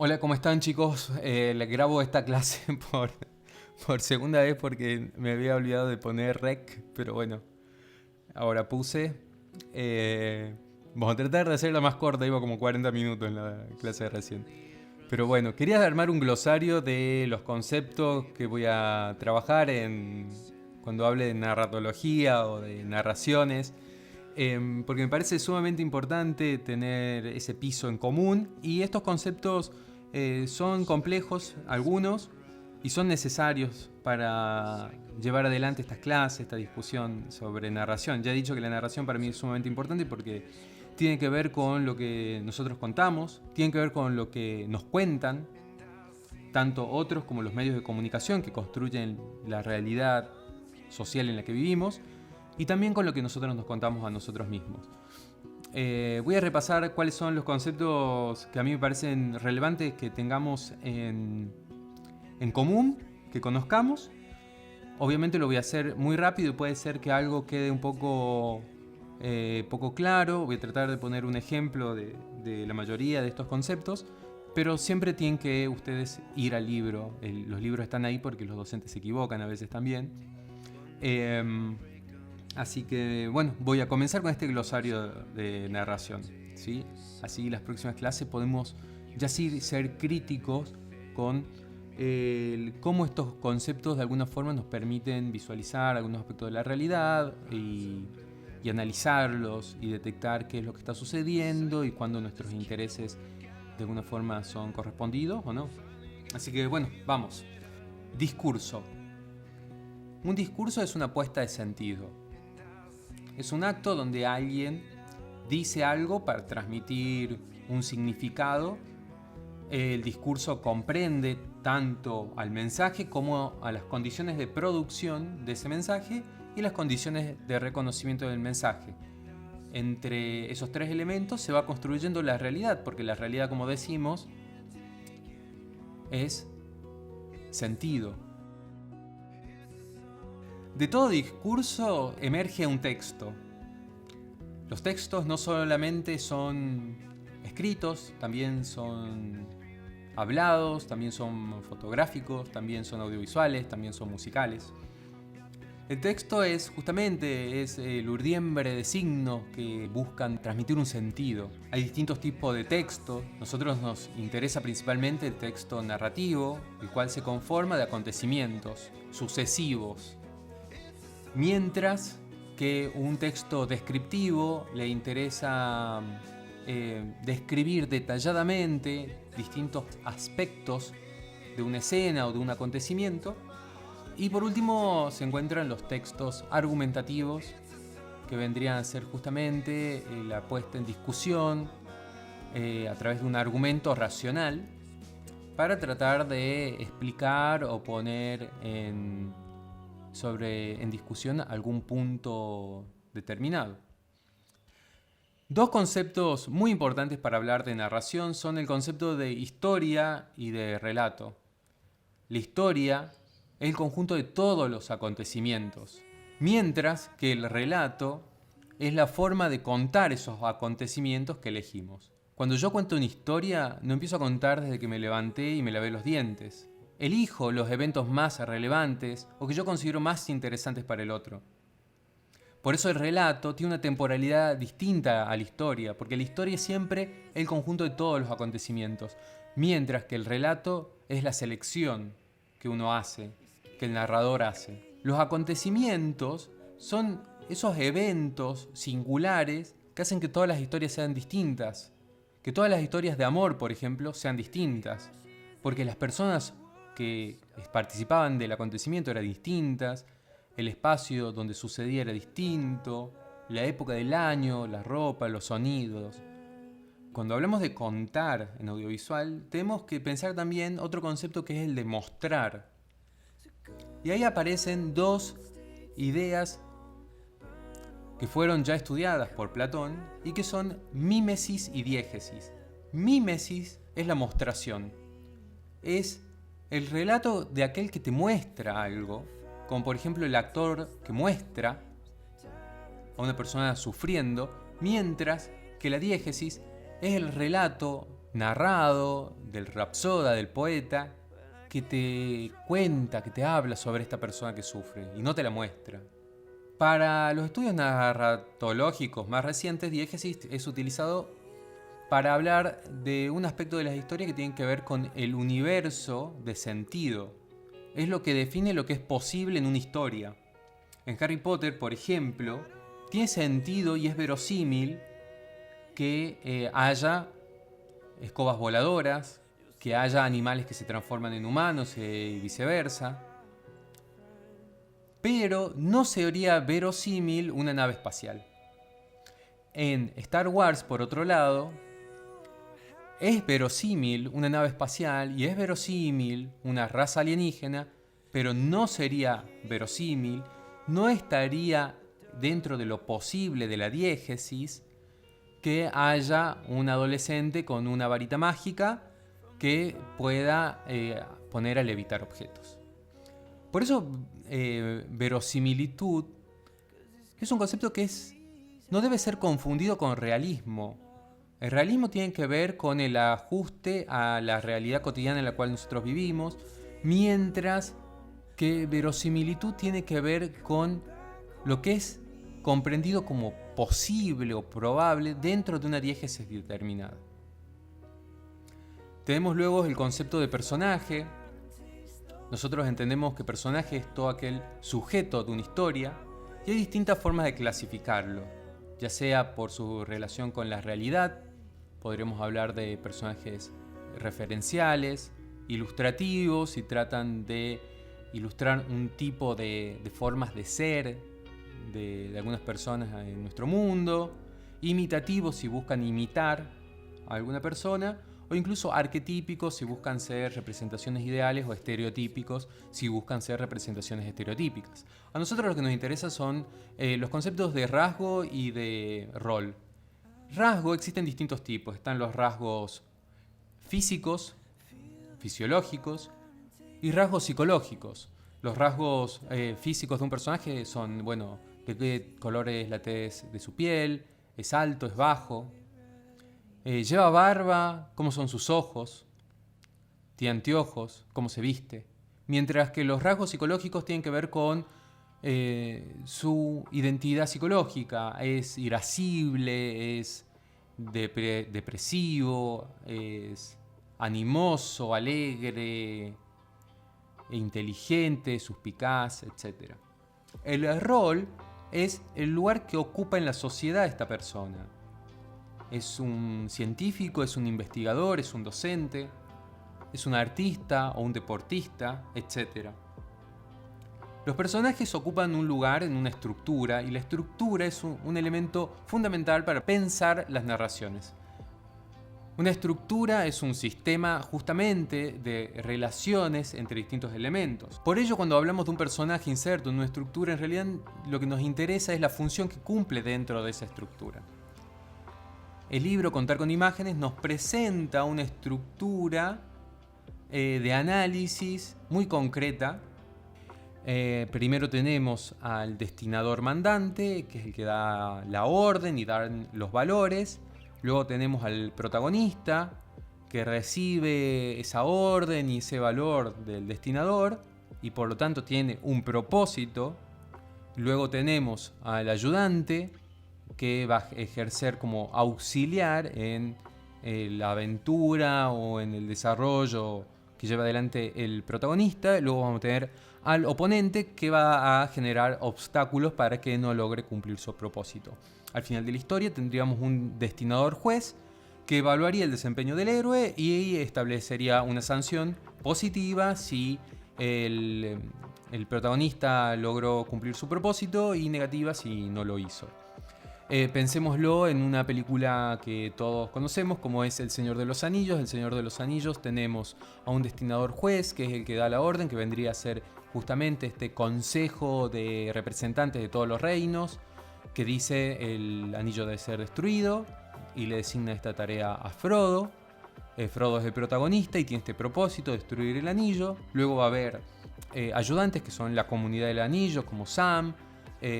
Hola, ¿cómo están, chicos? Les grabo esta clase por segunda vez porque me había olvidado de poner rec, pero bueno, ahora puse. Vamos a tratar de hacerla más corta, iba como 40 minutos en la clase de recién. Pero bueno, quería armar un glosario de los conceptos que voy a trabajar cuando hable de narratología o de narraciones. Porque me parece sumamente importante tener ese piso en común y estos conceptos son complejos algunos y son necesarios para llevar adelante estas clases, esta discusión sobre narración. Ya he dicho que la narración para mí es sumamente importante porque tiene que ver con lo que nosotros contamos, tiene que ver con lo que nos cuentan, tanto otros como los medios de comunicación que construyen la realidad social en la que vivimos, y también con lo que nosotros nos contamos a nosotros mismos. Voy a repasar cuáles son los conceptos que a mí me parecen relevantes que tengamos en común, que conozcamos. Obviamente lo voy a hacer muy rápido y puede ser que algo quede un poco claro. Voy a tratar de poner un ejemplo de la mayoría de estos conceptos, pero siempre tienen que ustedes ir al libro. Los libros están ahí porque los docentes se equivocan a veces también. Así que bueno, voy a comenzar con este glosario de narración, ¿sí? Así las próximas clases podemos ya sí ser críticos con cómo estos conceptos de alguna forma nos permiten visualizar algunos aspectos de la realidad y analizarlos y detectar qué es lo que está sucediendo y cuándo nuestros intereses de alguna forma son correspondidos o no. Así que bueno, vamos. Discurso. Un discurso es una puesta de sentido. Es un acto donde alguien dice algo para transmitir un significado. El discurso comprende tanto al mensaje como a las condiciones de producción de ese mensaje y las condiciones de reconocimiento del mensaje. Entre esos tres elementos se va construyendo la realidad, porque la realidad, como decimos, es sentido. De todo discurso emerge un texto. Los textos no solamente son escritos, también son hablados, también son fotográficos, también son audiovisuales, también son musicales. El texto es justamente el urdiembre de signos que buscan transmitir un sentido. Hay distintos tipos de texto. Nosotros nos interesa principalmente el texto narrativo, el cual se conforma de acontecimientos sucesivos. Mientras que un texto descriptivo le interesa describir detalladamente distintos aspectos de una escena o de un acontecimiento. Y por último se encuentran los textos argumentativos, que vendrían a ser justamente la puesta en discusión a través de un argumento racional para tratar de explicar o poner en discusión algún punto determinado. Dos conceptos muy importantes para hablar de narración son el concepto de historia y de relato. La historia es el conjunto de todos los acontecimientos, mientras que el relato es la forma de contar esos acontecimientos que elegimos. Cuando yo cuento una historia, no empiezo a contar desde que me levanté y me lavé los dientes. Elijo los eventos más relevantes o que yo considero más interesantes para el otro. Por eso el relato tiene una temporalidad distinta a la historia, porque la historia es siempre el conjunto de todos los acontecimientos, mientras que el relato es la selección que uno hace, que el narrador hace. Los acontecimientos son esos eventos singulares que hacen que todas las historias sean distintas, que todas las historias de amor, por ejemplo, sean distintas, porque las personas que participaban del acontecimiento eran distintas, el espacio donde sucedía era distinto, la época del año, la ropa, los sonidos. Cuando hablamos de contar en audiovisual, tenemos que pensar también otro concepto que es el de mostrar. Y ahí aparecen dos ideas que fueron ya estudiadas por Platón y que son mímesis y diégesis. Mímesis es la mostración, es el relato de aquel que te muestra algo, como por ejemplo el actor que muestra a una persona sufriendo, mientras que la diégesis es el relato narrado del rapsoda, del poeta, que te cuenta, que te habla sobre esta persona que sufre y no te la muestra. Para los estudios narratológicos más recientes, diegesis es utilizado para hablar de un aspecto de las historias que tiene que ver con el universo de sentido. Es lo que define lo que es posible en una historia. En Harry Potter, por ejemplo, tiene sentido y es verosímil que haya escobas voladoras, que haya animales que se transforman en humanos y viceversa. Pero no sería verosímil una nave espacial. En Star Wars, por otro lado, es verosímil una nave espacial y es verosímil una raza alienígena, pero no sería verosímil, no estaría dentro de lo posible de la diégesis que haya un adolescente con una varita mágica que pueda poner a levitar objetos. Por eso, verosimilitud es un concepto que no debe ser confundido con realismo. El realismo tiene que ver con el ajuste a la realidad cotidiana en la cual nosotros vivimos, mientras que verosimilitud tiene que ver con lo que es comprendido como posible o probable dentro de una diégesis determinada. Tenemos luego el concepto de personaje. Nosotros entendemos que personaje es todo aquel sujeto de una historia y hay distintas formas de clasificarlo, ya sea por su relación con la realidad. Podremos hablar de personajes referenciales, ilustrativos, si tratan de ilustrar un tipo de formas de ser de algunas personas en nuestro mundo, imitativos si buscan imitar a alguna persona, o incluso arquetípicos si buscan ser representaciones ideales, o estereotípicos si buscan ser representaciones estereotípicas. A nosotros lo que nos interesa son los conceptos de rasgo y de rol. Rasgo existen distintos tipos. Están los rasgos físicos, fisiológicos, y rasgos psicológicos. Los rasgos físicos de un personaje son, bueno, de qué color es la tez de su piel, es alto, es bajo, lleva barba, cómo son sus ojos, tiene anteojos, cómo se viste. Mientras que los rasgos psicológicos tienen que ver con su identidad psicológica. Es irascible, es depresivo, es animoso, alegre, inteligente, suspicaz, etc. El rol es el lugar que ocupa en la sociedad esta persona. Es un científico, es un investigador, es un docente, es un artista o un deportista, etc. Los personajes ocupan un lugar en una estructura y la estructura es un elemento fundamental para pensar las narraciones. Una estructura es un sistema justamente de relaciones entre distintos elementos. Por ello, cuando hablamos de un personaje inserto en una estructura, en realidad lo que nos interesa es la función que cumple dentro de esa estructura. El libro Contar con Imágenes nos presenta una estructura de análisis muy concreta. Primero tenemos al destinador mandante, que es el que da la orden y da los valores. Luego tenemos al protagonista, que recibe esa orden y ese valor del destinador y por lo tanto tiene un propósito. Luego tenemos al ayudante, que va a ejercer como auxiliar en la aventura o en el desarrollo que lleva adelante el protagonista. Luego vamos a tener al oponente, que va a generar obstáculos para que no logre cumplir su propósito. Al final de la historia tendríamos un destinador juez que evaluaría el desempeño del héroe y establecería una sanción positiva si el protagonista logró cumplir su propósito y negativa si no lo hizo. Pensémoslo en una película que todos conocemos como es El Señor de los Anillos. El Señor de los Anillos tenemos a un destinador juez, que es el que da la orden, que vendría a ser justamente este consejo de representantes de todos los reinos, que dice el anillo debe ser destruido y le designa esta tarea a Frodo. Frodo es el protagonista y tiene este propósito, destruir el anillo. Luego va a haber ayudantes que son la comunidad del anillo, como Sam,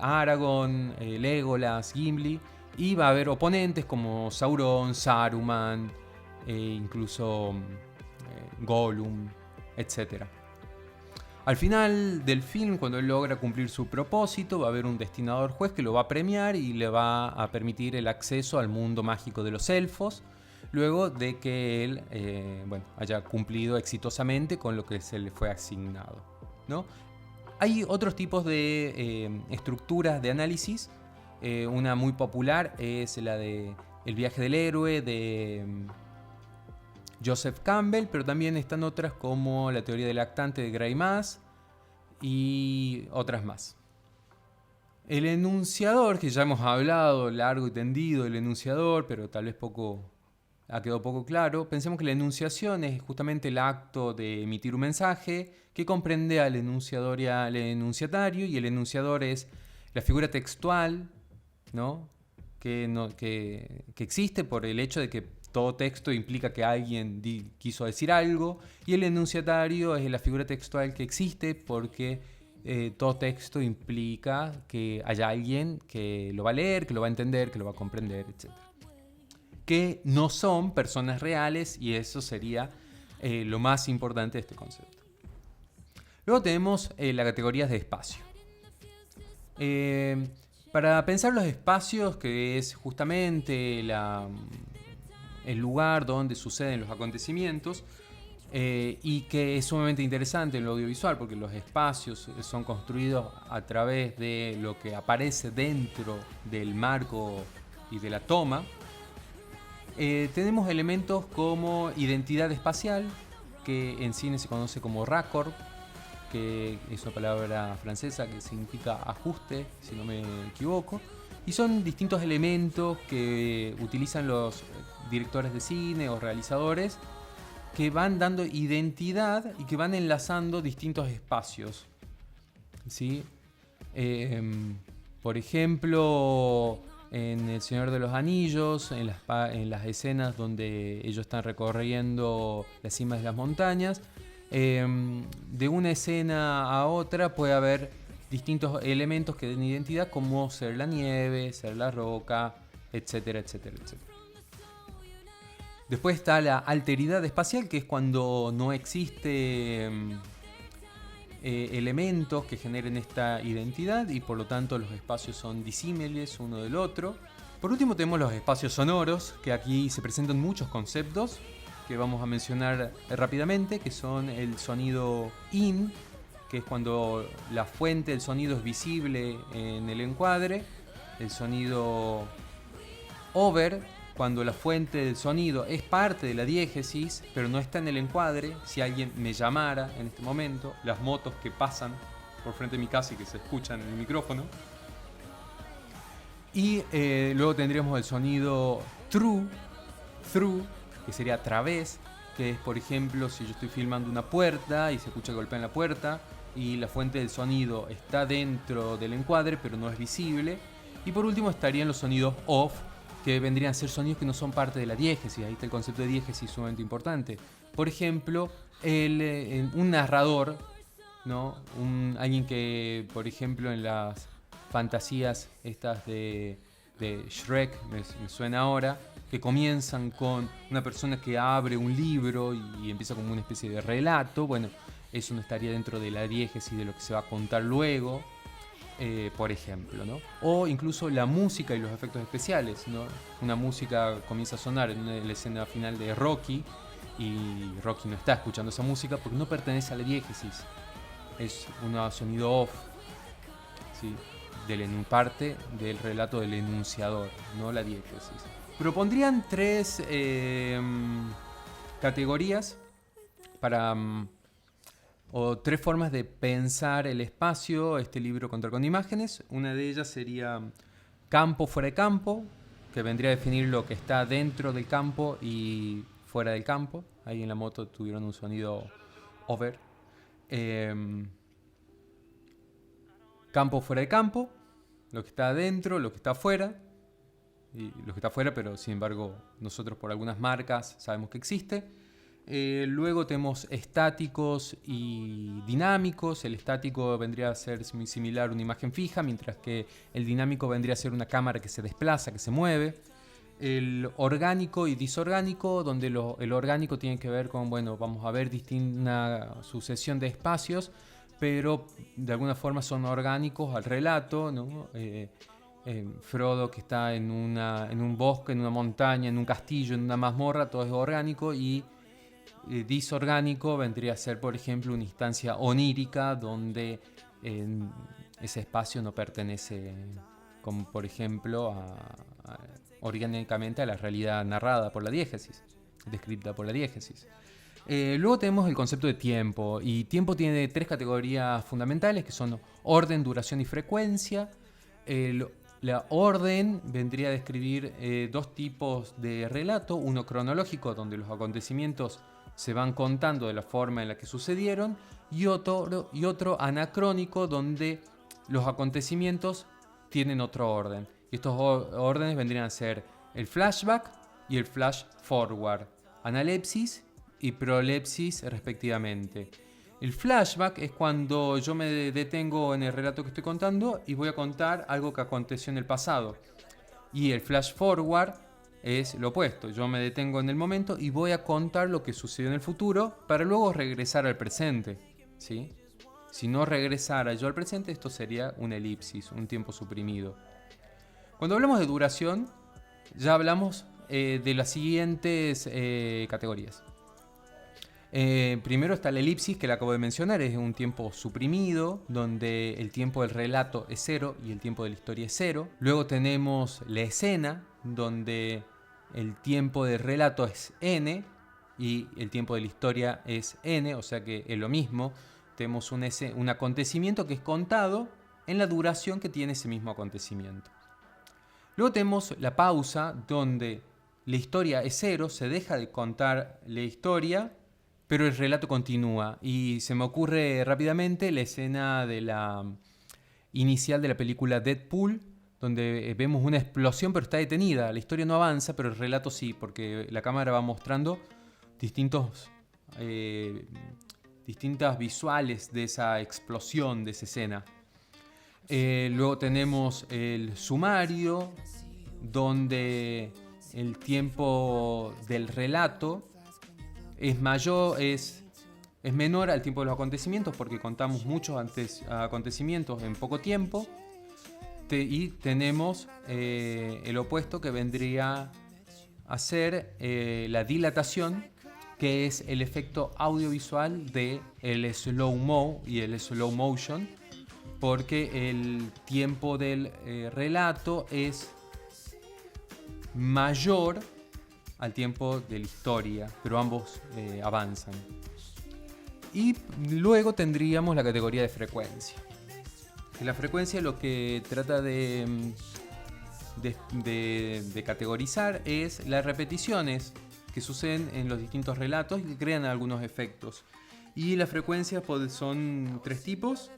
Aragorn, Legolas, Gimli, y va a haber oponentes como Sauron, Saruman, incluso Gollum, etc. Al final del film, cuando él logra cumplir su propósito, va a haber un destinador juez que lo va a premiar y le va a permitir el acceso al mundo mágico de los elfos, luego de que él haya cumplido exitosamente con lo que se le fue asignado, ¿no? Hay otros tipos de estructuras de análisis. Una muy popular es la de El viaje del héroe de Joseph Campbell, pero también están otras como la teoría del lactante de Gray Maas y otras más. El enunciador, que ya hemos hablado largo y tendido del enunciador, pero tal vez ha quedado poco claro. Pensemos que la enunciación es justamente el acto de emitir un mensaje que comprende al enunciador y al enunciatario, y el enunciador es la figura textual, ¿no? que existe por el hecho de que todo texto implica que alguien quiso decir algo, y el enunciatario es la figura textual que existe porque todo texto implica que haya alguien que lo va a leer, que lo va a entender, que lo va a comprender, etc. Que no son personas reales, y eso sería lo más importante de este concepto. Luego tenemos las categorías de espacio. Para pensar los espacios, que es justamente el lugar donde suceden los acontecimientos, y que es sumamente interesante en lo audiovisual, porque los espacios son construidos a través de lo que aparece dentro del marco y de la toma. Tenemos elementos como identidad espacial, que en cine se conoce como raccord, que es una palabra francesa que significa ajuste, si no me equivoco, y son distintos elementos que utilizan los directores de cine o realizadores, que van dando identidad y que van enlazando distintos espacios, ¿sí? Por ejemplo, en El Señor de los Anillos, en las escenas donde ellos están recorriendo las cimas de las montañas, de una escena a otra puede haber distintos elementos que den identidad, como ser la nieve, ser la roca, etcétera, etcétera, etcétera. Después está la alteridad espacial, que es cuando no existe elementos que generen esta identidad, y por lo tanto los espacios son disímiles uno del otro. Por último tenemos los espacios sonoros, que aquí se presentan muchos conceptos que vamos a mencionar rápidamente, que son el sonido in, que es cuando la fuente del sonido es visible en el encuadre; el sonido over, cuando la fuente del sonido es parte de la diégesis, pero no está en el encuadre. Si alguien me llamara en este momento, las motos que pasan por frente de mi casa y que se escuchan en el micrófono. Y luego tendríamos el sonido through, que sería a través, que es, por ejemplo, si yo estoy filmando una puerta y se escucha que golpean la puerta y la fuente del sonido está dentro del encuadre pero no es visible. Y por último estarían los sonidos off, que vendrían a ser sonidos que no son parte de la diégesis. Ahí está el concepto de diégesis sumamente importante. Por ejemplo, un narrador, ¿no? Alguien que, por ejemplo, en las fantasías estas de Shrek, me suena ahora, que comienzan con una persona que abre un libro y empieza como una especie de relato. Bueno, eso no estaría dentro de la diégesis de lo que se va a contar luego, por ejemplo, ¿no? O incluso la música y los efectos especiales, ¿no? Una música comienza a sonar en la escena final de Rocky, y Rocky no está escuchando esa música porque no pertenece a la diégesis. Es un sonido off, ¿sí? Parte del relato del enunciador, no la diégesis. Propondrían tres categorías o tres formas de pensar el espacio, este libro Contar con imágenes. Una de ellas sería campo fuera de campo, que vendría a definir lo que está dentro del campo y fuera del campo. Ahí en la moto tuvieron un sonido over. Campo fuera de campo, lo que está adentro, lo que está afuera, y lo que está afuera, pero sin embargo nosotros por algunas marcas sabemos que existe. Luego tenemos estáticos y dinámicos. El estático vendría a ser muy similar a una imagen fija, mientras que el dinámico vendría a ser una cámara que se desplaza, que se mueve. el orgánico y disorgánico, donde el orgánico tiene que ver con, bueno, vamos a ver una sucesión de espacios, pero de alguna forma son orgánicos al relato, ¿no? Frodo que está en un bosque, en una montaña, en un castillo, en una mazmorra, todo es orgánico, y disorgánico vendría a ser, por ejemplo, una instancia onírica donde ese espacio no pertenece, como por ejemplo, orgánicamente a la realidad narrada por la diégesis, descrita por la diégesis. Luego tenemos el concepto de tiempo, y tiempo tiene 3 categorías fundamentales que son orden, duración y frecuencia. La orden vendría a describir 2 tipos de relato, uno cronológico, donde los acontecimientos se van contando de la forma en la que sucedieron, y otro anacrónico, donde los acontecimientos tienen otro orden. Y estos órdenes vendrían a ser el flashback y el flash forward, analepsis y prolepsis respectivamente. El flashback es cuando yo me detengo en el relato que estoy contando y voy a contar algo que aconteció en el pasado. Y el flash forward es lo opuesto. Yo me detengo en el momento y voy a contar lo que sucedió en el futuro para luego regresar al presente, ¿sí? Si no regresara yo al presente, esto sería una elipsis, un tiempo suprimido. Cuando hablamos de duración, ya hablamos de las siguientes categorías. Primero está la elipsis, que la acabo de mencionar, es un tiempo suprimido, donde el tiempo del relato es 0 y el tiempo de la historia es 0. Luego tenemos la escena, donde el tiempo del relato es n y el tiempo de la historia es n, o sea que es lo mismo. Tenemos un acontecimiento que es contado en la duración que tiene ese mismo acontecimiento. Luego tenemos la pausa, donde la historia es 0, se deja de contar la historia, pero el relato continúa. Y se me ocurre rápidamente la escena de la inicial de la película Deadpool, donde vemos una explosión pero está detenida. La historia no avanza, pero el relato sí, porque la cámara va mostrando distintas visuales de esa explosión, de esa escena. Luego tenemos el sumario, donde el tiempo del relato es menor al tiempo de los acontecimientos, porque contamos muchos acontecimientos en poco tiempo. Y tenemos el opuesto, que vendría a ser la dilatación, que es el efecto audiovisual de el slow-mo y el slow motion, porque el tiempo del relato es mayor al tiempo de la historia, pero ambos avanzan. Y luego tendríamos la categoría de frecuencia. La frecuencia lo que trata de categorizar es las repeticiones que suceden en los distintos relatos y que crean algunos efectos. Y las frecuencias son 3 tipos.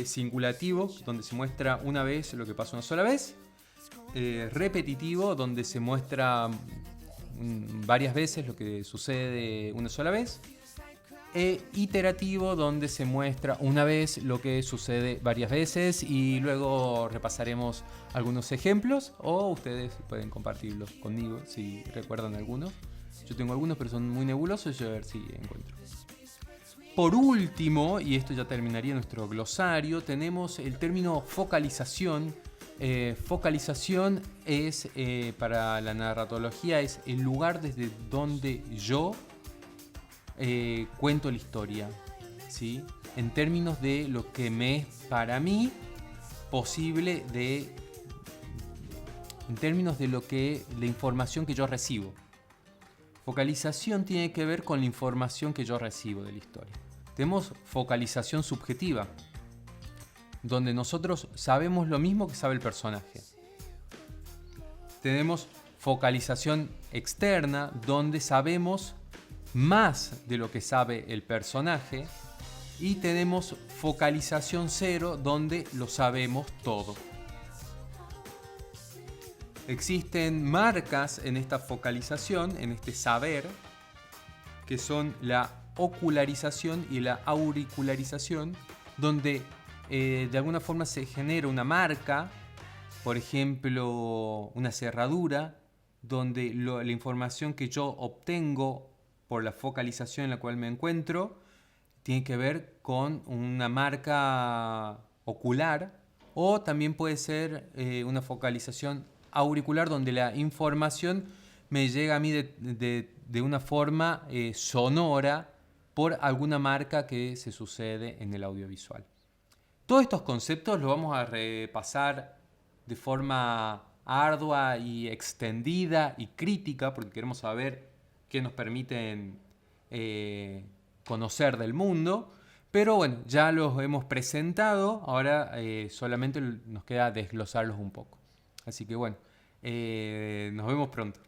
Singulativo, donde se muestra una vez lo que pasa una sola vez. Repetitivo, donde se muestra varias veces lo que sucede una sola vez. Iterativo, donde se muestra una vez lo que sucede varias veces, y luego repasaremos algunos ejemplos, o ustedes pueden compartirlos conmigo si recuerdan algunos. Yo tengo algunos, pero son muy nebulosos, yo a ver si encuentro. Por último, y esto ya terminaría nuestro glosario, tenemos el término focalización. Focalización es, para la narratología, es el lugar desde donde yo cuento la historia, ¿sí? En términos de lo que me es para mí posible, en términos de la información que yo recibo. Focalización tiene que ver con la información que yo recibo de la historia. Tenemos focalización subjetiva, donde nosotros sabemos lo mismo que sabe el personaje. Tenemos focalización externa, donde sabemos más de lo que sabe el personaje. Y tenemos focalización cero, donde lo sabemos todo. Existen marcas en esta focalización, en este saber, que son la ocularización y la auricularización, donde de alguna forma se genera una marca, por ejemplo, una cerradura, donde la información que yo obtengo por la focalización en la cual me encuentro tiene que ver con una marca ocular, o también puede ser una focalización auricular donde la información me llega a mí de una forma sonora por alguna marca que se sucede en el audiovisual. Todos estos conceptos los vamos a repasar de forma ardua y extendida y crítica, porque queremos saber qué nos permiten conocer del mundo. Pero bueno, ya los hemos presentado, ahora solamente nos queda desglosarlos un poco. Así que bueno, nos vemos pronto.